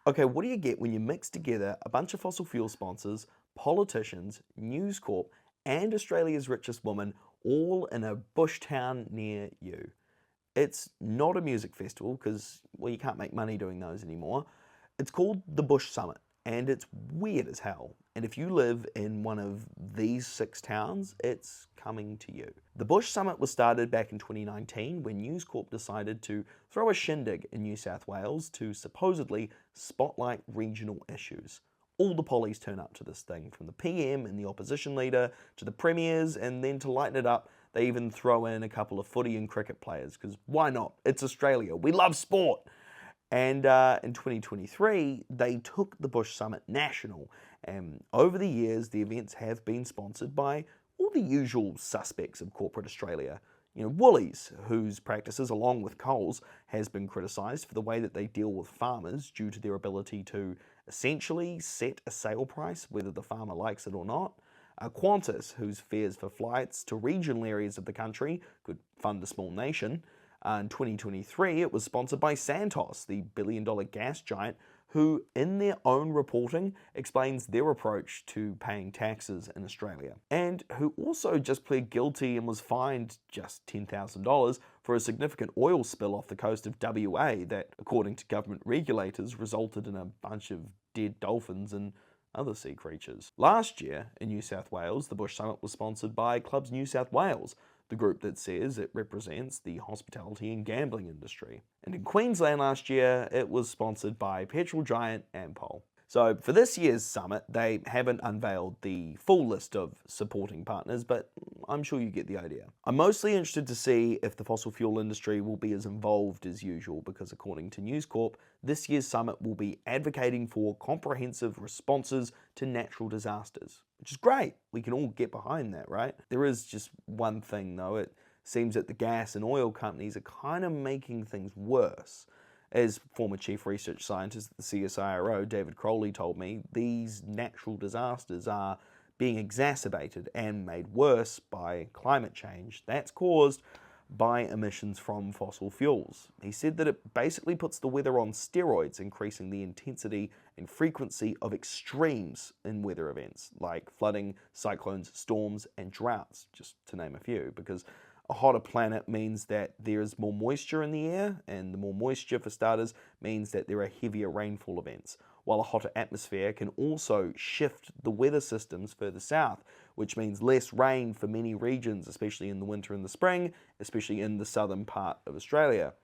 Okay, what do you get when you mix together a bunch of fossil fuel sponsors, politicians, News Corp, and Australia's richest woman all in a bush town near you? It's not a music festival because, well, you can't make money doing those anymore. It's called the Bush Summit and it's weird as hell. And if you live in one of these 6 towns, it's coming to you. The Bush Summit was started back in 2019 when News Corp decided to throw a shindig in New South Wales to supposedly spotlight regional issues. All the pollies turn up to this thing, from the PM and the opposition leader to the premiers, and then to lighten it up, they even throw in a couple of footy and cricket players, because why not? It's Australia. We love sport. And in 2023, they took the Bush Summit national. And over the years, the events have been sponsored by all the usual suspects of corporate Australia. You know, Woolies, whose practices, along with Coles, has been criticised for the way that they deal with farmers due to their ability to essentially set a sale price, whether the farmer likes it or not. Qantas, whose fares for flights to regional areas of the country could fund a small nation. In 2023, it was sponsored by Santos, the billion-dollar gas giant, who, in their own reporting, explains their approach to paying taxes in Australia, and who also just pled guilty and was fined just $10,000 for a significant oil spill off the coast of WA that, according to government regulators, resulted in a bunch of dead dolphins and other sea creatures. Last year, in New South Wales, the Bush Summit was sponsored by Clubs New South Wales, the group that says it represents the hospitality and gambling industry. And in Queensland last year, it was sponsored by petrol giant Ampol. So for this year's summit, they haven't unveiled the full list of supporting partners, but I'm sure you get the idea. I'm mostly interested to see if the fossil fuel industry will be as involved as usual, because according to News Corp, this year's summit will be advocating for comprehensive responses to natural disasters, which is great. We can all get behind that, right? There is just one thing though. It seems that the gas and oil companies are kind of making things worse. As former chief research scientist at the CSIRO, David Crowley, told me, these natural disasters are being exacerbated and made worse by climate change that's caused by emissions from fossil fuels. He said that it basically puts the weather on steroids, increasing the intensity and frequency of extremes in weather events, like flooding, cyclones, storms, and droughts, just to name a few, because a hotter planet means that there is more moisture in the air, and the more moisture, for starters, means that there are heavier rainfall events, while a hotter atmosphere can also shift the weather systems further south, which means less rain for many regions, especially in the winter and the spring, especially in the southern part of Australia.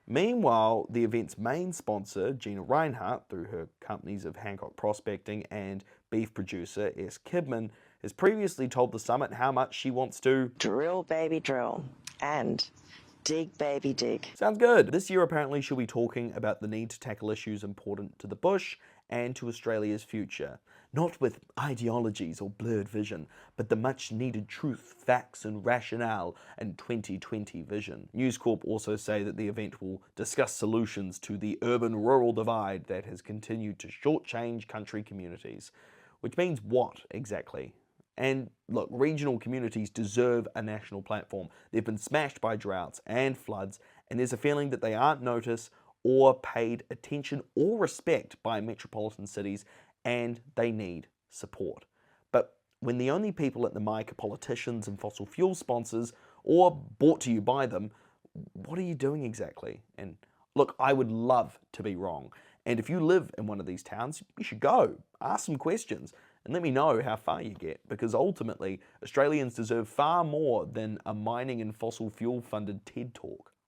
Meanwhile, the event's main sponsor, Gina Rinehart, through her companies of Hancock Prospecting and beef producer S. Kidman, has previously told the summit how much she wants to drill, baby, drill, and dig, baby, dig. Sounds good. This year apparently she'll be talking about the need to tackle issues important to the bush and to Australia's future. Not with ideologies or blurred vision, but the much needed truth, facts and rationale and 2020 vision. News Corp also say that the event will discuss solutions to the urban-rural divide that has continued to shortchange country communities. Which means what exactly? And look, regional communities deserve a national platform. They've been smashed by droughts and floods, and there's a feeling that they aren't noticed or paid attention or respect by metropolitan cities, and they need support. But when the only people at the mic are politicians and fossil fuel sponsors, or brought to you by them, what are you doing exactly? And look, I would love to be wrong. And if you live in one of these towns, you should go, ask some questions, and let me know how far you get, because ultimately, Australians deserve far more than a mining and fossil fuel funded TED Talk.